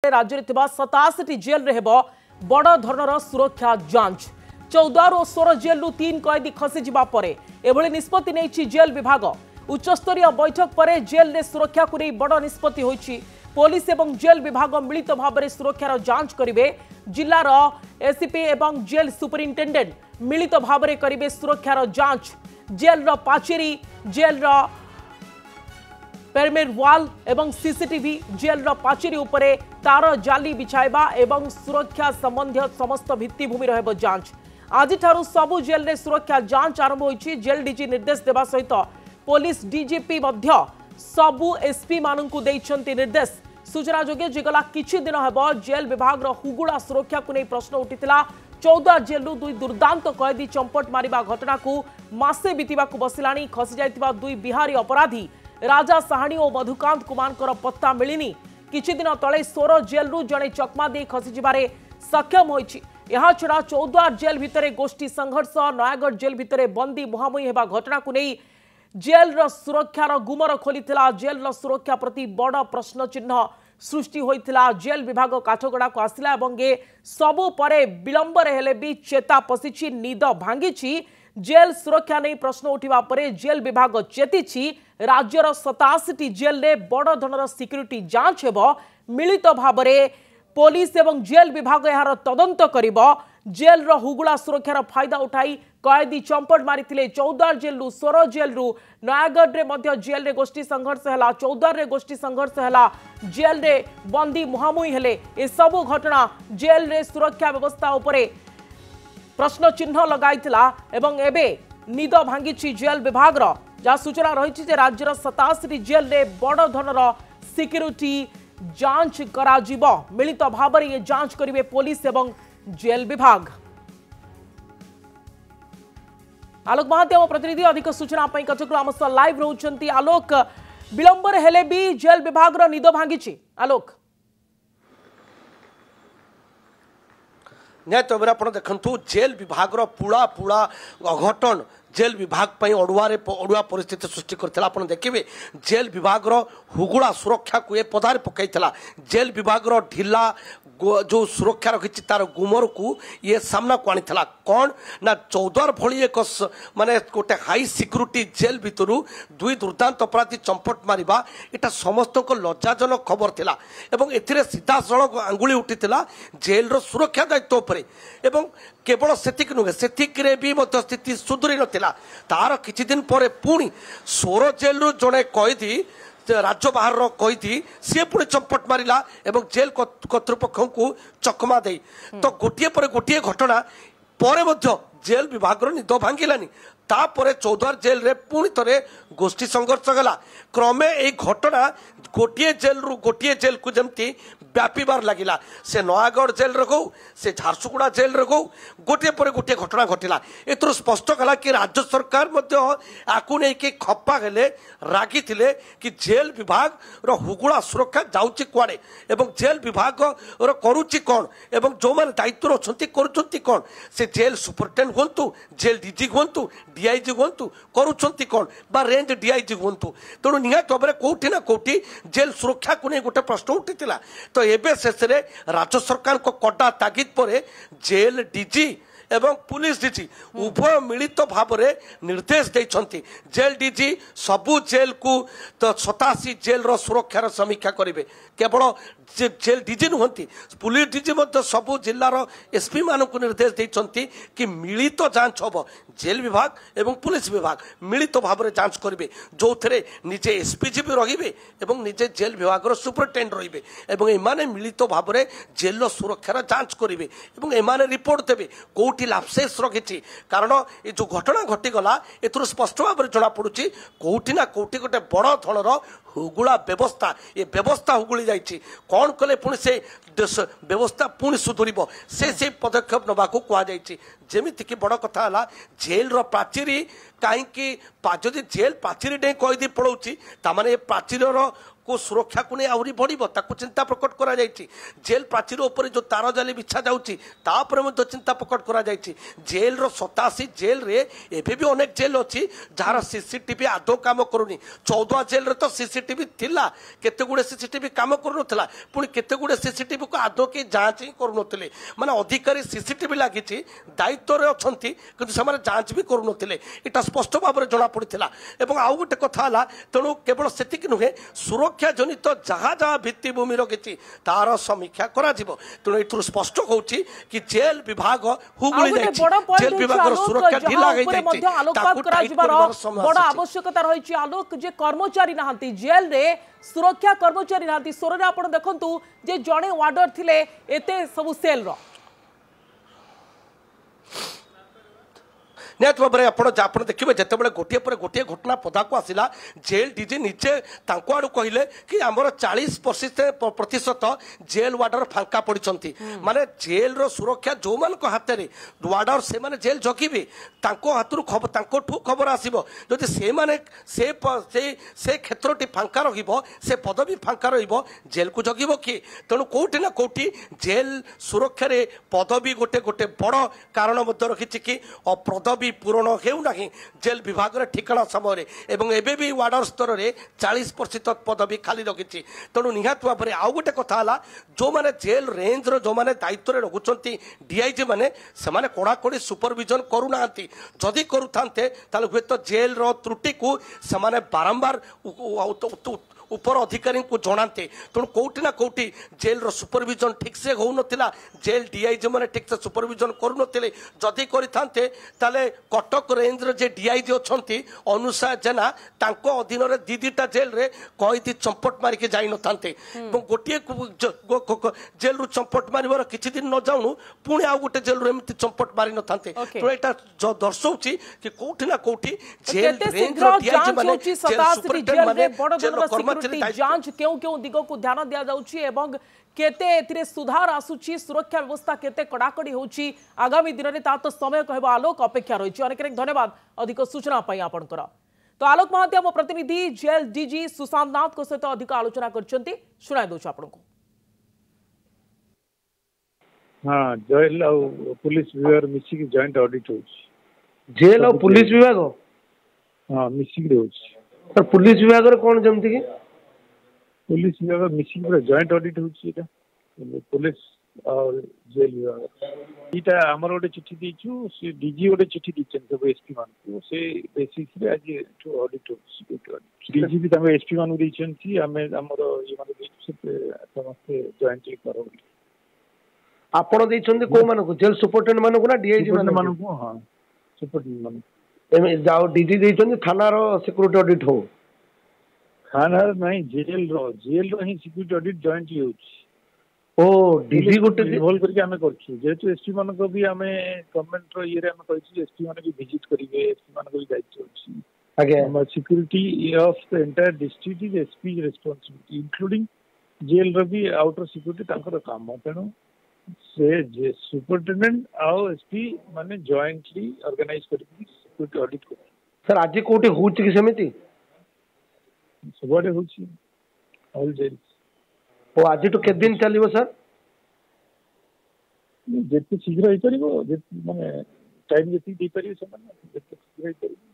राज्य में 87 जेल रे हेबो बड़ धरणर सुरक्षा जांच 14 और 16 जेल 3 कैदी खसी जिबा परे एभली निष्पत्ति नेछि जेल विभाग। उच्चस्तरीय बैठक पर जेल रे सुरक्षा को नहीं बड़ निष्पत्ति होइछि। पुलिस एवं जेल विभाग मिलित भाव में सुरक्षार जांच करेंगे। जिलार एसीपी एवं जेल सुपरिटेडेंट मिलित भाव में करेंगे सुरक्षार जांच। जेल पाचेरी जेल पेरिमीटर वाल एवं सीसीटीवी जेल पाचेरी उपरे तार जाली बिछाइबा एवं सुरक्षा संबंधी समस्त भित्तिभूमि रहबो जांच। आज सबु जेल रे सुरक्षा जांच आरंभ होइछि। जेल डीजी निर्देश देवा सहित पुलिस डीजीपी मध्य सबु एसपी माननकु देइछन्ति निर्देश। सूचना जोगे जे गला किछि दिन हेबो जेल विभाग रो हुगुड़ा सुरक्षा को नहीं प्रश्न उठितिला। 14 जेलु 2 दुर्दांत कैदी चंपट मारिबा घटना को मासे बितिबा को बसिलानी। खसी जाइतिबा 2 बिहारी अपराधी राजा साहानी और मधुकांत कुमार पत्ता मिलिनी। किछि दिन तले 16 जेलु जड़े चकमा दे खसी जिबारे सक्षम होइछि। यहाँ छड़ा 14 जेल भितरे गोष्ठी संघर्ष नयागढ़ जेल भितरे बंदी मुहांमुही हेबा घटना को नहीं जेल सुरक्षार गुमर खोली। जेल सुरक्षा प्रति बड़ प्रश्न चिन्ह सृष्टि होइतिला। जेल विभाग काठगड़ा को आसिला एवं ए सबु परे विलंब हेले भी चेता पशिछि निद भांगी। जेल सुरक्षा नहीं प्रश्न उठिबा परे जेल विभाग चेती राज्यर 87 जेल रे बड़ धरणर सिक्यूरिटी जांच हेबो। मिलित भाव में पुलिस एवं जेल विभाग यार तदंत करिबो। जेल रो हुगुड़ा सुरक्षार फायदा उठाई कैदी चंपट मारिथिले। 14 जेलु 16 जेलु नयागढ़ रे मध्य जेल रे गोष्ठी संघर्ष हैला। 14 रे गोष्ठी संघर्ष हैला। जेल रे बंदी मुहांमुही हेले। ए सबु घटना जेल रे सुरक्षा व्यवस्था उपरे प्रश्न चिन्ह लगाइतिला एवं एबे निद भांगी जेल विभाग रो। जा सूचना रही जे राज्यर 87 जेल रे बड़ धरणर सिक्यूरिटी जांच करा जिवो। मिलित भाव में ये जांच करिवे पुलिस एवं जेल विभाग। आलोक महांती आम प्रतिनिधि अधिक सूचना कटक आम सह लाइव रोचंती। आलोक विलंबर हेले भी जेल विभाग निद भांगी। आलोक निहत भाव आप देखु जेल विभाग पुड़ा पुड़ा अघटन जेल विभाग अड़ुआ परिस्थिति सृष्टि करथिला। आपण देखिबे जेल विभाग हुगुड़ा सुरक्षा को ये पदार पकईला। जेल विभाग ढिला जो सुरक्षा रखी तार गुमर को ये सामना को आनी कौन ना 14 भली एक माने गोटे हाई सिक्यूरिटी जेल भितर 2 दुर्दांत अपराधी चंपट मारिबा एटा समस्त को लज्जाजनक खबर थिला। एवं एथिरे सीधा सड़क आंगुली उठिथिला जेल रो सुरक्षा दायित्व उपरे। एवं केवल सेतिक नुहे सेतिकरे भी मध्य स्थिति सुधरी नथिला। तार किछि दिन परे पुणी 16 जेल रो जणे कैदी राज्य बाहर कैदी सी पुणी चंपट मारिला एवं जेल कर्तृपक्ष को चकमा दे। तो गोटे पर गोटे घटना पर जेल विभाग निद भांगिलानी। तापर 14 जेल रे पुणी थे गोष्ठी संघर्ष गला। क्रमे यही घटना गोटे जेल रु गोटे जेल को जमती व्यापीबार लगिला। से नयागढ़ जेल रे गौ से झारसुगुड़ा जेल रे गौ गोटे पर गोटे घटना घटिला। एथर स्पष्ट कला कि राज्य सरकार आपको नहीं खप्पा हेले रागी थिले कि जेल विभाग रो हुगुड़ा सुरक्षा जाउची कुआडे एवं जेल विभाग रो करूची कौन एवं जो माने दायित्व अछंती करूचंती कौन से जेल सुपरिटेंडेंट होंतु जेल डीजी होंतु डीआईजी होंतु करूचंती कौन बा रेंज डीआईजी होंतु। तेणु निहत भाव कोठी ना कोठी जेल सुरक्षा को नहीं गोटे प्रश्न उठिथिला। तो एबे शेष रे राज्य सरकार को कड़ा तागिद पर जेल डीजी एवं पुलिस डीजी उभय मिलित भाव में निर्देश देइछंती। जेल डीजी सबु जेल को तो 87 जेल रो सुरक्षार समीक्षा करेंगे। केवल जेल डीजी नुहंती पुलिस डीजी सबु जिलार एसपी मान को निर्देश देइछंती कि मिलित जांच हम जेल विभाग एवं पुलिस विभाग मिलित भाव में जांच करेंगे। जो थे निजे एसपीजी भी रहिबे एवं निजे जेल विभाग सुपरिटेंडेंट रहिबे एवं एमाने मिलित भाव में जेल सुरक्षार जांच करेंगे एवं एमाने रिपोर्ट देबे कोठी लापसेस रखी। कारण ये जो घटना घटीगला एथुर स्पष्ट भाव में जना पड़ुची कोठी ना कोठी गोटे बड़ धरणर हुगुड़ा व्यवस्था ये व्यवस्था हुगुली जाइए। कौन कले पुणी से व्यवस्था पुणी सुधुरीब से पदक्षेप नवा को कहुई। जमीती कि बड़ कथा है जेल प्राचीरी कहीं जदि जेल प्राचीरी डें कैदी पड़ाऊँगी ताने प्राचीर ताको सुरक्षा को नहीं आहरी बढ़िबो ताको चिंता प्रकट करा जायछि जेल प्राचीर ऊपर जो तार जाली बिछा जाउछि तापर मध्य चिंता प्रकट करा जायछि जेल रो 87 जेल रे एबे भी अनेक जेल अछि जार सीसीटीवी आदो काम करूनी 14 जेल रे तो सीसीटीवी थिला केते गुडे सीसीटीवी काम करू नथला पुनी केते गुडे सीसीटीवी को आदो के जांच ही करू नथले माने अधिकारी सीसीटीवी लागिछि दायित्व रे अछंती किंतु समाने जांच भी करू नथले एटा स्पष्ट भाव रे जणा पड़िथिला एवं आउ गोटे कथा हला तेणु केवल सेतिक नुहे सुरक्षा जनित जहाँ जहाँ भित्तिभूमि रखी तार समीक्षा करा जिवो तेणु एथुर स्पष्ट होउछि कि जेल विभाग हुगुली जायछि जेल विभाग सुरक्षा ढिला गई जायछि ताकू टाइट करबार समय बड़ आवश्यकता रही आलोक जे कर्मचारी नाहंती जेल रे सुरक्षा कर्मचारी नाहंती सोरे आपण देखंतु जे जणे वार्डर थिले एते सब सेल रो निहत भाव में आप देखिए जिते गोटे पर गोटे घटना पदा को आसला जेल डीजी निजे आड़ कहले कि आमर 40% जेल वार्डर फांका पड़ी माने जेल रो सुरक्षा जो मान हाथ में वार्डर से माने जेल जगिबे हाथरू खबर आसो जदि से क्षेत्रटी फांका से पदवी फांका रेल को जगिब किए तेणु कौटी ना कौटी जेल सुरक्षा पदवी गोटे गोटे बड़ कारण रखी कि पदवी पूरण होना जेल विभाग ठिकाना समय एवं एबे भी वार्डर स्तर में 40% पदवी खाली रखी तेणु निहत भाव में आउ गोटे कथा जो मैंने जेल रेंज रो जो मैंने दायित्व में रखुंट डीआईजी मैंने से कड़ाकड़ी सुपरविजन करूना जदि करूता हे तो जेल रो त्रुटि को से बारंबार ऊपर अधिकारी को जनाते तेणु कौटी ना कौटी जेल रो सुपरविजन ठीक से हो नथिला जेल डीआईजी मैंने ठीक से सुपरविजन करू नथिले जदि करिथांते ताले कटक रेंज रे जे डीआईजी अछंती अनुषा जेना तांको अधीन रे दीदीटा जेल रे कैदी चंपट मारिके जाई नथांते एवं गोटिए जेल रु चंपट मारिबार किछि दिन न जाउनु पुणी आ गोटे जेल रे एमति चंपट मारि नथांते तो एटा जो दर्शाउची कि कौटी ना कौटी जेल रेंज रो डीआईजी माने जेल सुपरिटेंडेंट माने जेल जांच क्यों क्यों दिग को ध्यान दिया जाउछि एवं केते एथिरे सुधार आसुछि सुरक्षा व्यवस्था केते कड़ाकड़ी होछि आगामी दिन रे ता तो समय कहबो आलोक अपेक्षा रहिछि अनेक धन्यवाद अधिक सूचना पई आपनकर तो आलोक महांती हम प्रतिनिधि जेल डीजी सुशांत नाथ को सहित अधिक आलोचना करछंती सुनाय दोछ आपनको हां जेल और पुलिस विभाग मिसी की जॉइंट ऑडिट होछि जेल और पुलिस विभाग हां मिसी की होछि सर पुलिस विभाग रे कोन जमति की पुलिस विभाग मिसी की जॉइंट ऑडिट होछि एटा पुलिस और जेल विभाग इटा हमर ओटे चिट्ठी दिछु से डीजी ओटे चिट्ठी दिछन सब एसपी मान को से बेसिस रे आज टू ऑडिट होछि डीजी भी तमे एसपी मान दिछन कि हमें हमर ये मान दिछु से समस्त जॉइंटली करो आपण दिछन को मान को जेल सुपरटेंडेंट मान को ना डीआईजी मान को हां सुपरटेंडेंट मान एमे जाओ डीजी दिछन थाना रो सिक्योरिटी ऑडिट हो थाना नहीं जेल रो ही सिक्योरिटी ऑडिट जॉइंटली होछि ओ डीजी गोटे इन्वॉल्व करके हमें करछु जेतु एसपी मान को भी हमें गवर्नमेंट रो ये रे हमें कहछि एसपी मान भी विजिट करिवे एसपी मान को भी दायित्व होछि आगे हम security of the entire district is SP responsibility including jail रो भी आउटर सिक्योरिटी तांकर काम तेणु से जे सुपरटेंडेंट और एसपी माने जॉइंटली ऑर्गेनाइज करके सिक्योरिटी ऑडिट कर सर आज कोठी होछि कि समिति सबडे होछि ऑल जेल ओ आज तो के दिन चलिबो सर जेते शीघ्र होई परिबो जे माने टाइम जेती दे परिबो समान जेते शीघ्र होई परिबो